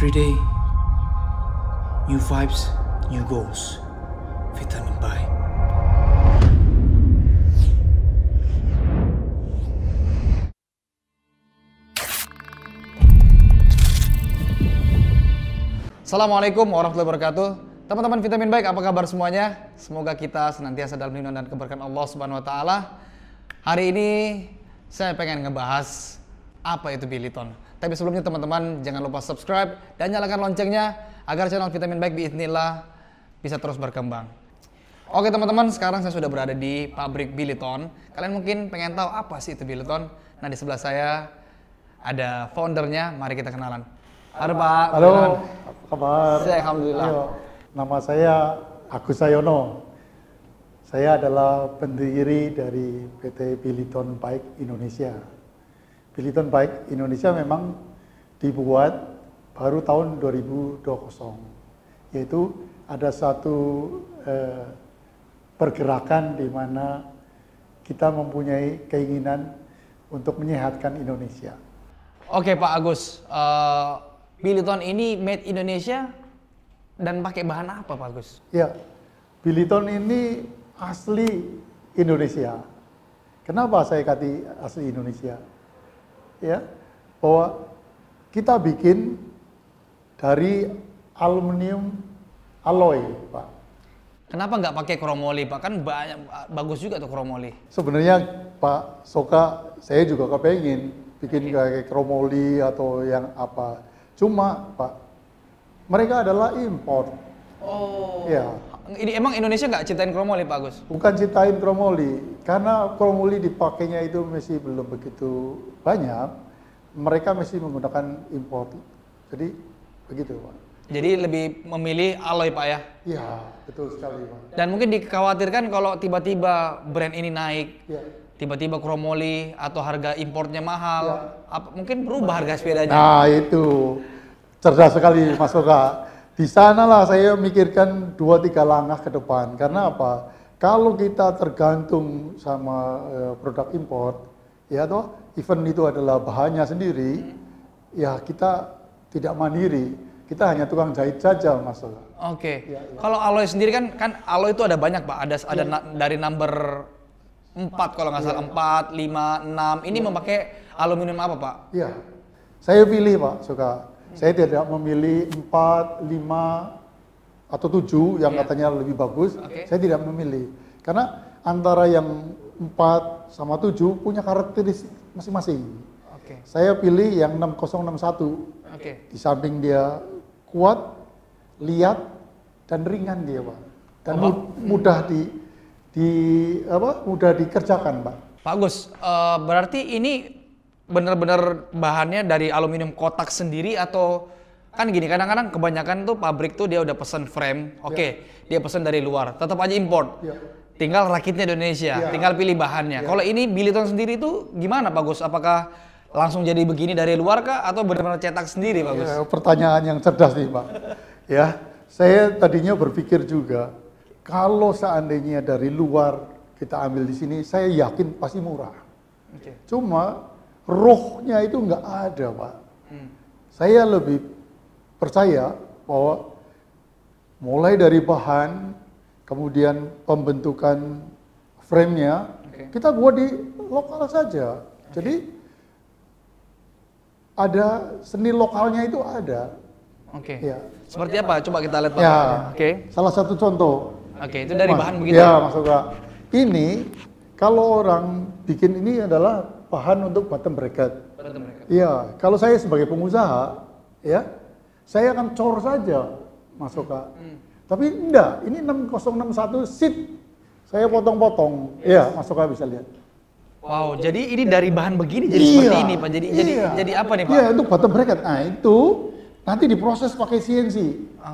Every day, new vibes, new goals. Vitamin Bike. Assalamualaikum warahmatullahi wabarakatuh. Teman-teman Vitamin Bike, apa kabar semuanya? Semoga kita senantiasa dalam lindungan dan keberkahan Allah Subhanahu wa taala. Hari ini saya pengen ngebahas apa itu Biliton. Tapi sebelumnya teman-teman jangan lupa subscribe dan nyalakan loncengnya agar channel Vitamin Bike biiznillah bisa terus berkembang. Oke teman-teman, sekarang saya sudah berada di pabrik Biliton. Kalian mungkin pengen tahu apa sih itu Biliton? Nah, di sebelah saya ada foundernya, mari kita kenalan. Halo Pak. Halo, apa kabar? Saya alhamdulillah. Ayo, nama saya Agus Sayono. Saya adalah pendiri dari PT Biliton Bike Indonesia. Biliton Bike Indonesia memang dibuat baru tahun 2020, yaitu ada satu pergerakan di mana kita mempunyai keinginan untuk menyehatkan Indonesia. Oke Pak Agus, Biliton ini made Indonesia dan pakai bahan apa Pak Agus? Ya, Biliton ini asli Indonesia. Kenapa saya kata asli Indonesia? Ya, bahwa kita bikin dari aluminium alloy, Pak. Kenapa nggak pakai kromoli Pak? Kan banyak, bagus juga tuh kromoli. Sebenarnya Pak Soka, saya juga kepengen bikin kayak kromoli atau yang apa. Cuma Pak, mereka adalah import. Oh. Ya. Ini emang Indonesia nggak ciptain kromoli Pak Agus? Bukan ciptain kromoli, karena kromoli dipakainya itu masih belum begitu banyak. Mereka masih menggunakan import. Jadi begitu Pak. Jadi lebih memilih alloy Pak ya? Iya, betul sekali Pak. Dan mungkin dikhawatirkan kalau tiba-tiba brand ini naik, Ya. tiba-tiba kromoli atau harga importnya mahal, Ya. mungkin berubah harga sepedanya. Nah itu, cerdas sekali Mas Oka. Di sanalah saya mikirkan 2-3 langkah ke depan. Karena apa? Kalau kita tergantung sama produk import, ya toh, event itu adalah bahannya sendiri, ya kita tidak mandiri. Kita hanya tukang jahit saja, Mas Oka. Oke. Ya, ya. Kalau alloy sendiri kan alloy itu ada banyak Pak. Ada dari number 4 kalau nggak salah, 4, 5, 6. Ini memakai aluminium apa Pak? Iya, saya pilih Pak Soka. Saya tidak memilih 4, 5, atau 7 yang katanya lebih bagus. Oke. Saya tidak memilih. Karena antara yang 4 sama 7 punya karakteristik masing-masing. Oke. Saya pilih yang 6061. Oke. Di samping dia kuat, lihat, dan ringan dia Pak. Dan mudah mudah dikerjakan Pak. Pak Agus, berarti ini benar-benar bahannya dari aluminium kotak sendiri atau kan gini, kadang-kadang kebanyakan tuh pabrik tuh dia udah pesen frame, oke, dia pesen dari luar, tetap aja import. Ya. Tinggal rakitnya Indonesia, Ya. tinggal pilih bahannya. Kalau ini Biliton sendiri itu gimana Pak Gus? Apakah langsung jadi begini dari luar kah atau benar-benar cetak sendiri Pak Gus? Ya, pertanyaan yang cerdas nih Pak. Ya, saya tadinya berpikir juga kalau seandainya dari luar kita ambil di sini, saya yakin pasti murah. Oke. Cuma rohnya itu nggak ada Pak. Saya lebih percaya bahwa mulai dari bahan, kemudian pembentukan frame-nya, kita buat di lokal saja. Jadi ada seni lokalnya itu ada. Oke. Ya. Seperti apa? Coba kita lihat Pak. Ya. Oke. Salah satu contoh. Oke, itu dari Mas, bahan begitu. Ya, Mas Oka. Ini kalau orang bikin ini adalah bahan untuk bottom bracket. Bottom bracket. Iya, kalau saya sebagai pengusaha, ya, saya akan cor saja, Mas Oka. Tapi enggak, ini 6061 seat. Saya potong-potong. Iya, Mas Oka bisa lihat. Wow, jadi ini dari bahan begini jadi Iya, seperti ini Pak. iya. Jadi apa nih Pak? Iya, itu bottom bracket. Nah, itu nanti diproses pakai CNC.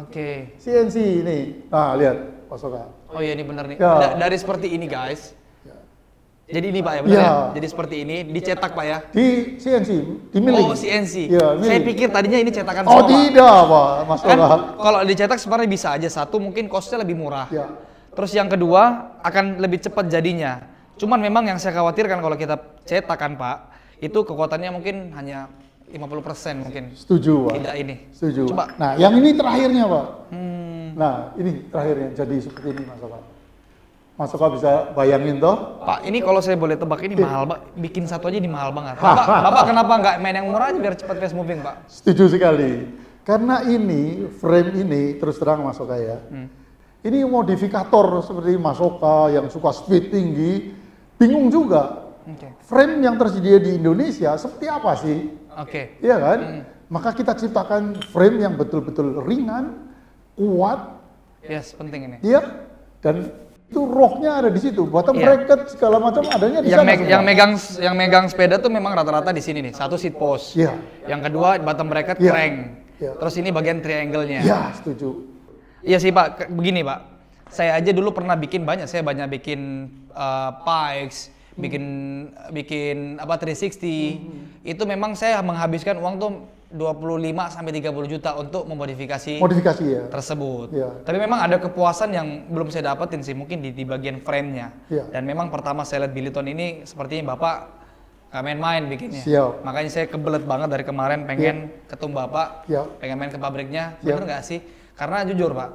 Oke. CNC ini. Nah, lihat, Mas Oka. Oh iya ini benar nih. Ya. Dari seperti ini guys. Jadi ini Pak ya benar Ya. ya? Jadi seperti ini dicetak Pak ya? Di CNC, di milling. Oh CNC. Iya, Saya milling. pikir tadinya ini cetakan Oh semua, Pak. tidak Pak, Mas Kan Oka. kalau dicetak sebenarnya bisa aja satu mungkin costnya lebih murah. Ya. Terus yang kedua akan lebih cepat jadinya. Cuman memang yang saya khawatirkan kalau kita cetak kan Pak, itu kekuatannya mungkin hanya 50% mungkin. Setuju, Pak. Tidak ini. Setuju. Coba. Nah, yang ini terakhirnya, Pak. Nah, ini terakhirnya. Jadi seperti ini, Mas Oka. Mas Oka bisa bayangin toh? Pak, ini kalau saya boleh tebak ini mahal, Pak. Bikin satu aja ini mahal banget. Bapak kenapa nggak main yang murah aja biar cepat fast moving, Pak? Setuju sekali. Karena ini, frame ini, terus terang Mas Oka ya. Ini modifikator seperti Mas Oka yang suka speed tinggi, bingung juga. Frame yang tersedia di Indonesia seperti apa sih? Iya kan? Maka kita ciptakan frame yang betul-betul ringan, kuat. Yes, penting ini. Iya. Dan itu rohnya ada di situ. Bottom bracket segala macam adanya di sana. Yang megang sepeda tuh memang rata-rata di sini nih. Satu seat post. Iya. Yang kedua bottom bracket crank. Terus ini bagian triangle-nya. Iya, setuju. Iya sih Pak, begini Pak. Saya aja dulu pernah bikin banyak. Saya banyak bikin Pikes, bikin apa 360. Itu memang saya menghabiskan uang tuh 25 sampai 30 juta untuk memodifikasi ya tersebut. Ya. Tapi memang ada kepuasan yang belum saya dapetin sih, mungkin di bagian frame-nya. Ya. Dan memang pertama saya lihat Billiton ini sepertinya Bapak gak main-main bikinnya. Siap. Makanya saya kebelet banget dari kemarin pengen ketemu Bapak, pengen main ke pabriknya. Bener nggak sih? Karena jujur Pak,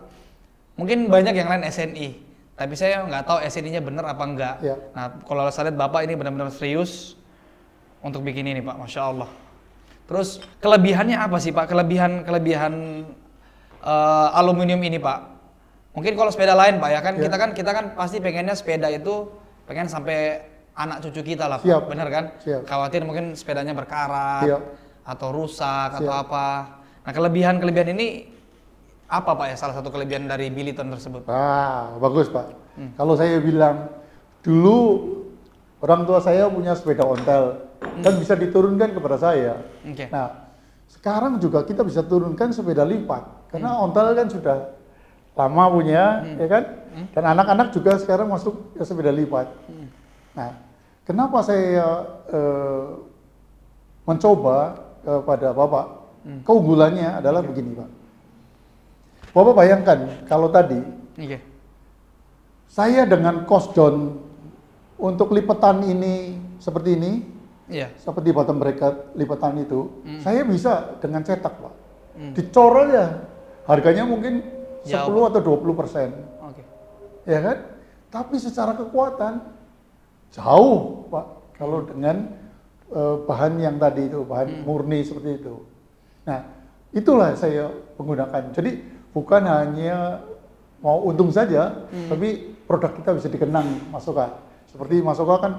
mungkin banyak yang lain SNI, tapi saya nggak tahu SNI-nya bener apa enggak. Nah, kalau saya lihat Bapak ini benar-benar serius untuk bikin ini Pak, Masya Allah. Terus kelebihannya apa sih Pak? Kelebihan aluminium ini Pak. Mungkin kalau sepeda lain Pak ya kan, kita kan pasti pengennya sepeda itu pengen sampai anak cucu kita lah Pak. Bener kan? Khawatir mungkin sepedanya berkarat atau rusak atau apa. Nah, kelebihan ini apa Pak ya, salah satu kelebihan dari Billiton tersebut? Bagus Pak. Kalau saya bilang dulu orang tua saya punya sepeda ontel dan bisa diturunkan kepada saya. Nah, sekarang juga kita bisa turunkan sepeda lipat karena ontel kan sudah lama punya, ya kan? Dan anak-anak juga sekarang masuk ke sepeda lipat. Nah, kenapa saya mencoba kepada Bapak? Keunggulannya adalah begini Pak. Bapak bayangkan kalau tadi saya dengan cost down untuk lipatan ini seperti ini, seperti bottom bracket lipatan itu, saya bisa dengan cetak Pak. Dicor aja, harganya mungkin 10 atau 20%. Ya kan? Tapi secara kekuatan jauh Pak, kalau dengan bahan yang tadi itu, bahan murni seperti itu. Nah, itulah saya menggunakan. Jadi bukan hanya mau untung saja, tapi produk kita bisa dikenang Mas Oka. Seperti Mas Oka kan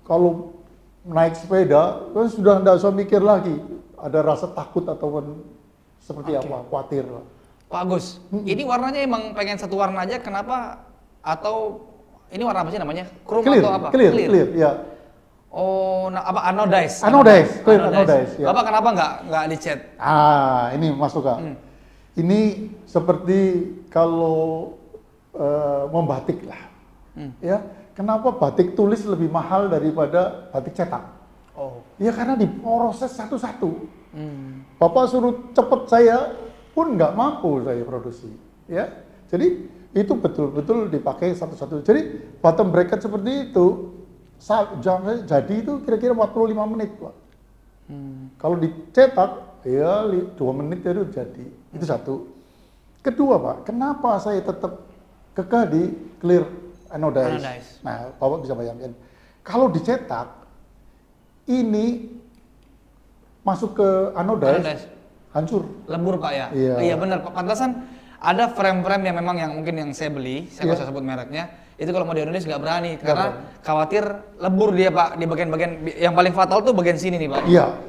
kalau naik sepeda kan sudah tidak usah mikir lagi ada rasa takut ataupun seperti apa, khawatir. Pak Agus, ini warnanya emang pengen satu warna aja, kenapa? Atau ini warna apa sih namanya? Chrome atau apa? Clear, ya. Oh, apa anodize? Anodize. Bapak kenapa nggak dicat? Ini Mas Oka. Ini seperti kalau membatik lah, ya. Kenapa batik tulis lebih mahal daripada batik cetak? Ya karena diproses satu-satu. Bapak suruh cepet saya pun nggak mampu saya produksi, ya. Jadi itu betul-betul dipakai satu-satu. Jadi bottom bracket seperti itu, jadi itu kira-kira 45 menit, Pak. Kalau dicetak, ya 2 menit itu jadi. Itu satu. Kedua Pak, kenapa saya tetap kekeh di clear anodize? Nah, Bapak bisa bayangkan, kalau dicetak, ini masuk ke anodize, hancur. Lebur Pak ya? Iya benar Pak, pantasan ada frame-frame yang memang yang mungkin yang saya beli, saya nggak usah sebut mereknya, itu kalau mau di Indonesia nggak berani, karena khawatir lebur dia Pak, di bagian-bagian, yang paling fatal tuh bagian sini nih Pak.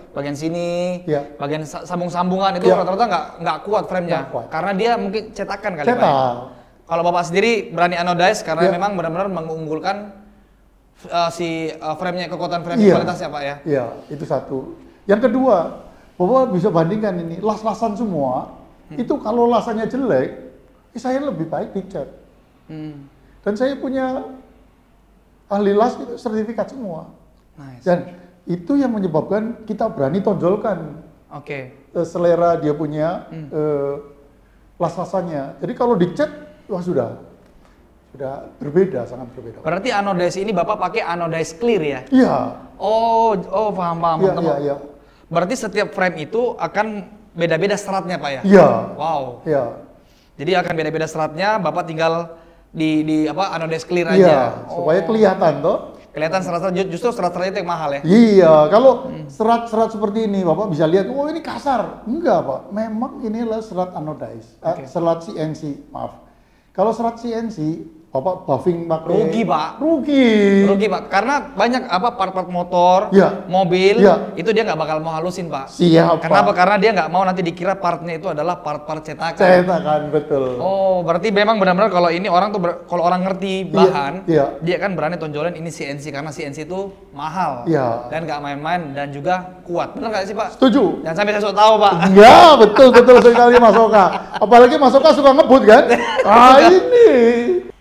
Bagian sini, bagian sambung-sambungan itu rata-rata nggak kuat frame-nya, karena dia mungkin cetakan kali Pak. Kalau Bapak sendiri berani anodize karena memang benar-benar mengunggulkan si frame-nya, kekuatan frame kualitasnya Pak ya. Iya, itu satu. Yang kedua, Bapak bisa bandingkan ini, las-lasan semua, itu kalau lasannya jelek, saya lebih baik dicat. Dan saya punya ahli las itu sertifikat semua. Dan itu yang menyebabkan kita berani tonjolkan selera dia punya las-lasannya. Jadi kalau dicat, wah sudah berbeda, sangat berbeda. Berarti anodize ini Bapak pakai anodize clear ya? Iya. Oh paham. Iya. Berarti setiap frame itu akan beda-beda seratnya Pak ya? Iya. Wow. Iya. Jadi akan beda-beda seratnya, Bapak tinggal di apa anodize clear Iya, aja. supaya kelihatan toh. Kelihatan serat-serat, justru serat-seratnya itu yang mahal ya? Iya, kalau serat-serat seperti ini, Bapak bisa lihat, oh ini kasar. Enggak, Pak. Memang inilah serat anodize, serat CNC, maaf. Kalau serat CNC, Bapak buffing pakai... Rugi, Pak. Rugi Pak, karena banyak apa part-part motor, Ya. mobil, Ya. itu dia nggak bakal mau halusin Pak. Siap, Kenapa? Pak. Karena dia nggak mau nanti dikira partnya itu adalah part-part cetakan. Cetakan, betul. Oh, berarti memang benar-benar kalau ini orang tuh kalau orang ngerti bahan, iya. dia kan berani tonjolin ini CNC karena CNC itu mahal Iya. dan nggak main-main dan juga kuat. Benar nggak sih Pak? Setuju. Jangan sampai saya sok tahu Pak. Enggak, betul sekali Mas Oka. Apalagi Mas Oka suka ngebut kan? Ah ini.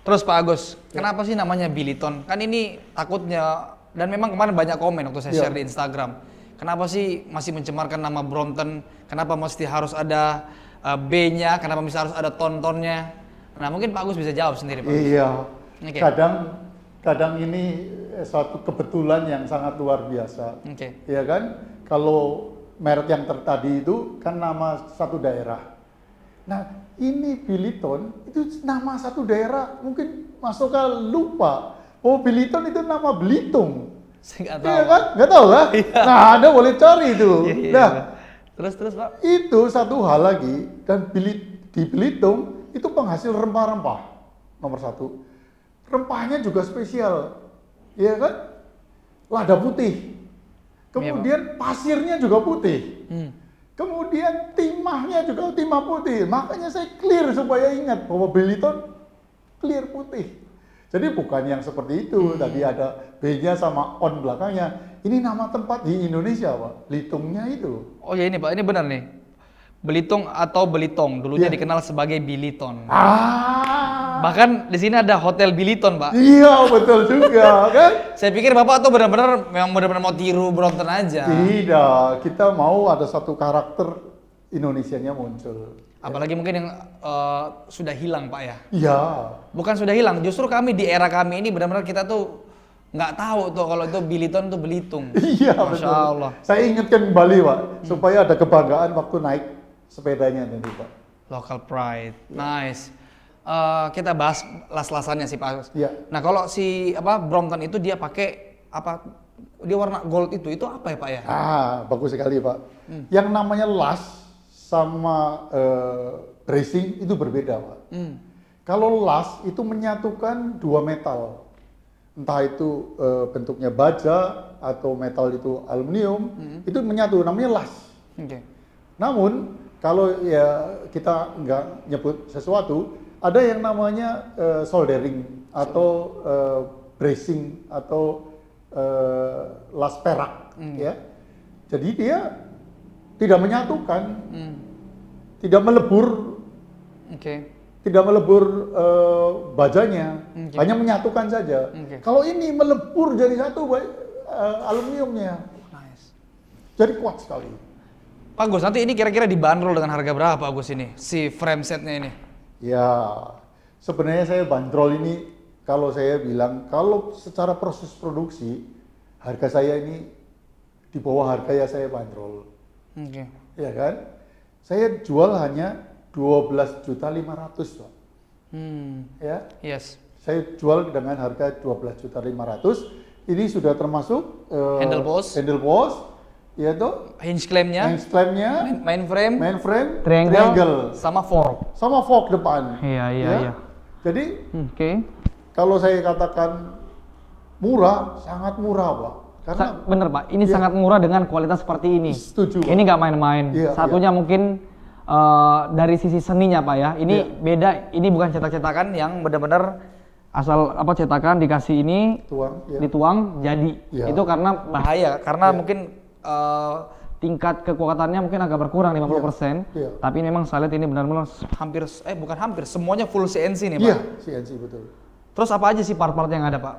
Terus Pak Agus, kenapa sih namanya Billiton? Kan ini takutnya, dan memang kemarin banyak komen waktu saya share di Instagram. Kenapa sih masih mencemarkan nama Brompton? Kenapa mesti harus ada B-nya? Kenapa mesti harus ada tontonnya? Nah mungkin Pak Agus bisa jawab sendiri Pak. Iya. Oke. Kadang ini suatu kebetulan yang sangat luar biasa. Oke. Iya kan? Kalau merek yang tadi itu kan nama satu daerah. Nah, ini Billiton itu nama satu daerah. Mungkin Mas Oka lupa. Oh, Billiton itu nama Belitung. Saya nggak tahu. Iya kan? Nggak tahu kan? Nah, Anda boleh cari itu. Iya. Nah, Terus Pak? itu satu hal lagi. Dan di Belitung itu penghasil rempah-rempah. Nomor satu. Rempahnya juga spesial. Iya kan? Lada putih. Kemudian pasirnya juga putih. Kemudian timahnya juga timah putih. Makanya saya clear supaya ingat bahwa Billiton clear putih. Jadi bukan yang seperti itu. Tadi ada B-nya sama on belakangnya. Ini nama tempat di Indonesia, Pak. Belitungnya itu. Oh ya ini Pak, ini benar nih. Belitung atau Belitong, dulunya dikenal sebagai Billiton. Bahkan di sini ada Hotel Billiton, Pak. Iya, betul juga, kan? Saya pikir Bapak tuh benar-benar memang benar-benar mau tiru Brompton aja. Tidak, kita mau ada satu karakter Indonesianya muncul. Apalagi mungkin yang sudah hilang, Pak ya. Iya. Bukan sudah hilang, justru kami di era kami ini benar-benar kita tuh nggak tahu tuh kalau itu Billiton tuh Belitung. Iya, Masya betul. Allah. Saya ingatkan kembali, Pak, supaya ada kebanggaan waktu naik sepedanya nanti, Pak. Local pride, nice. Kita bahas las-lasannya sih Pak. Iya. Nah kalau si Brompton itu dia pakai apa? Dia warna gold itu apa ya Pak ya? Bagus sekali, Pak. Yang namanya las sama racing itu berbeda, Pak. Kalau las itu menyatukan dua metal, entah itu bentuknya baja atau metal itu aluminium, itu menyatu, namanya las. Oke. Namun kalau ya kita nggak nyebut sesuatu, ada yang namanya soldering atau bracing atau las perak, ya. Jadi dia tidak menyatukan, tidak melebur, tidak melebur bajanya, hanya menyatukan saja. Kalau ini melebur jadi satu aluminiumnya, jadi kuat sekali. Pak Gus, nanti ini kira-kira dibanderol dengan harga berapa Pak Gus ini? Si frame setnya ini? Ya, sebenarnya saya bandrol ini, kalau saya bilang, kalau secara proses produksi, harga saya ini di bawah harga ya saya bandrol. Ya kan? Saya jual hanya 12.500.000, Pak. Ya. Yes. Saya jual dengan harga 12.500.000. Ini sudah termasuk handle post, ya toh, hinge clamp-nya, mainframe, triangle, sama fork depan. Iya. Jadi kalau saya katakan murah, sangat murah, Pak. Karena bener Pak, ini sangat murah dengan kualitas seperti ini. Setuju, Pak. Ini nggak main-main. Satunya mungkin dari sisi seninya Pak ya. Ini beda. Ini bukan cetak-cetakan yang benar-benar asal cetakan dikasih ini dituang jadi. Itu karena bahaya, karena mungkin tingkat kekuatannya mungkin agak berkurang 50%. Tapi memang saya lihat ini benar-benar bukan hampir, semuanya full CNC nih Pak. Iya, CNC betul. Terus apa aja sih part-part yang ada Pak?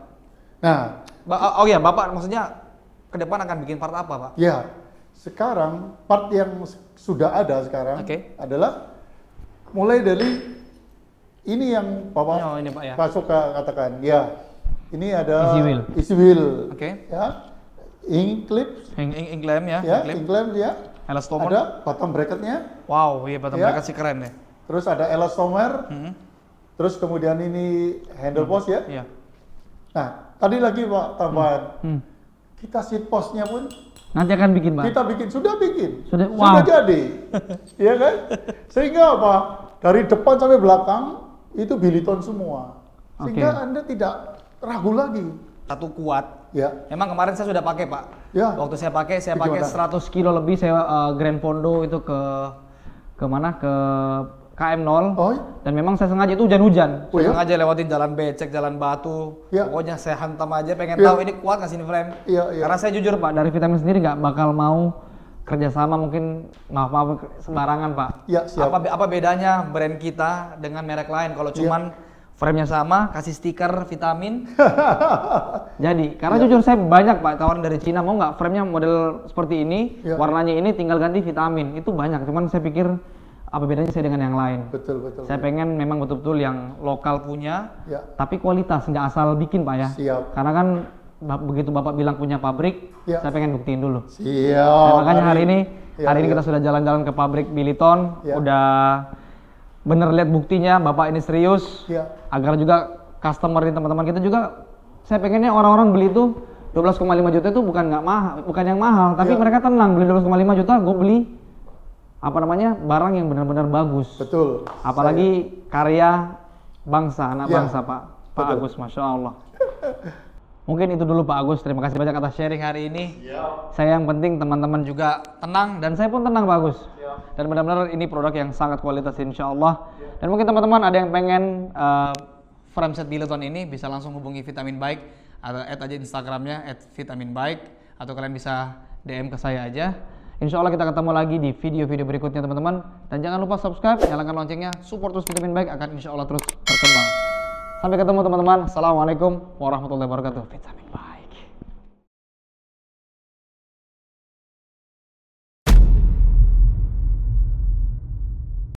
Nah, Bapak maksudnya ke depan akan bikin part apa Pak? Ya, sekarang part yang sudah ada sekarang adalah mulai dari ini yang Bapak ini Pak ya. Pak Soka katakan, ya ini ada easy wheel. Ya, clips. Clamp ya. Ya, clamp ya. Elastomer. Ada bottom bracketnya. Wow, iya bottom bracket sih keren ya. Terus ada elastomer. Terus kemudian ini handle post ya. Iya. Nah, tadi lagi Pak tambahan. Kita seat postnya pun Nanti akan bikin, Pak. kita bikin, sudah Sudah jadi. Iya kan? Sehingga apa? Dari depan sampai belakang itu Billiton semua. Sehingga Anda tidak ragu lagi. Satu kuat. Ya. Memang kemarin saya sudah pakai, Pak. Ya. Waktu saya pakai 100 kilo lebih saya Grand Fondo itu ke mana? Ke KM0. Oh, iya? Dan memang saya sengaja itu hujan-hujan. Oh, Saya ya? sengaja lewatin jalan becek, jalan batu. Ya. Pokoknya saya hantam aja, pengen Ya. tahu ini kuat nggak sih ini frame. Iya, iya. Karena saya jujur, Pak, dari Vitamin sendiri nggak bakal mau kerjasama mungkin maaf sembarangan, Pak. Ya, siap. Apa bedanya brand kita dengan merek lain? Kalau cuman frame-nya sama, kasih stiker vitamin. Jadi, karena jujur saya banyak, Pak, tawaran dari Cina, mau nggak frame-nya model seperti ini, warnanya ini tinggal ganti vitamin. Itu banyak, cuman saya pikir apa bedanya saya dengan yang lain. Betul. Saya pengen memang betul-betul yang lokal punya, Ya. tapi kualitas, nggak asal bikin, Pak ya. Siap. Karena kan begitu Bapak bilang punya pabrik, Ya. saya pengen buktiin dulu. Siap. Nah, makanya hari ini Ya. kita sudah jalan-jalan ke pabrik Billiton, Ya. udah bener lihat buktinya Bapak ini serius. Ya. Agar juga customer dan teman-teman kita juga, saya pengennya orang-orang beli itu 12,5 juta itu bukan nggak mahal, bukan yang mahal, tapi Ya. mereka tenang beli 12,5 juta, gue beli barang yang benar-benar bagus. Betul. Apalagi karya bangsa, anak Ya. bangsa, Pak Betul. Agus, Masya Allah. Mungkin itu dulu Pak Agus, terima kasih banyak atas sharing hari ini. Saya yang penting teman-teman juga tenang, dan saya pun tenang Pak Agus. Dan benar-benar ini produk yang sangat kualitas insya Allah. Dan mungkin teman-teman ada yang pengen frame set Billiton ini, bisa langsung hubungi Vitamin Bike, atau add aja Instagramnya @vitaminbike, atau kalian bisa DM ke saya aja. Insya Allah kita ketemu lagi di video-video berikutnya teman-teman. Dan jangan lupa subscribe, nyalakan loncengnya, support terus Vitamin Bike akan insya Allah terus berkembang. Sampai ketemu teman-teman. Assalamualaikum warahmatullahi wabarakatuh. Vitamin Bike.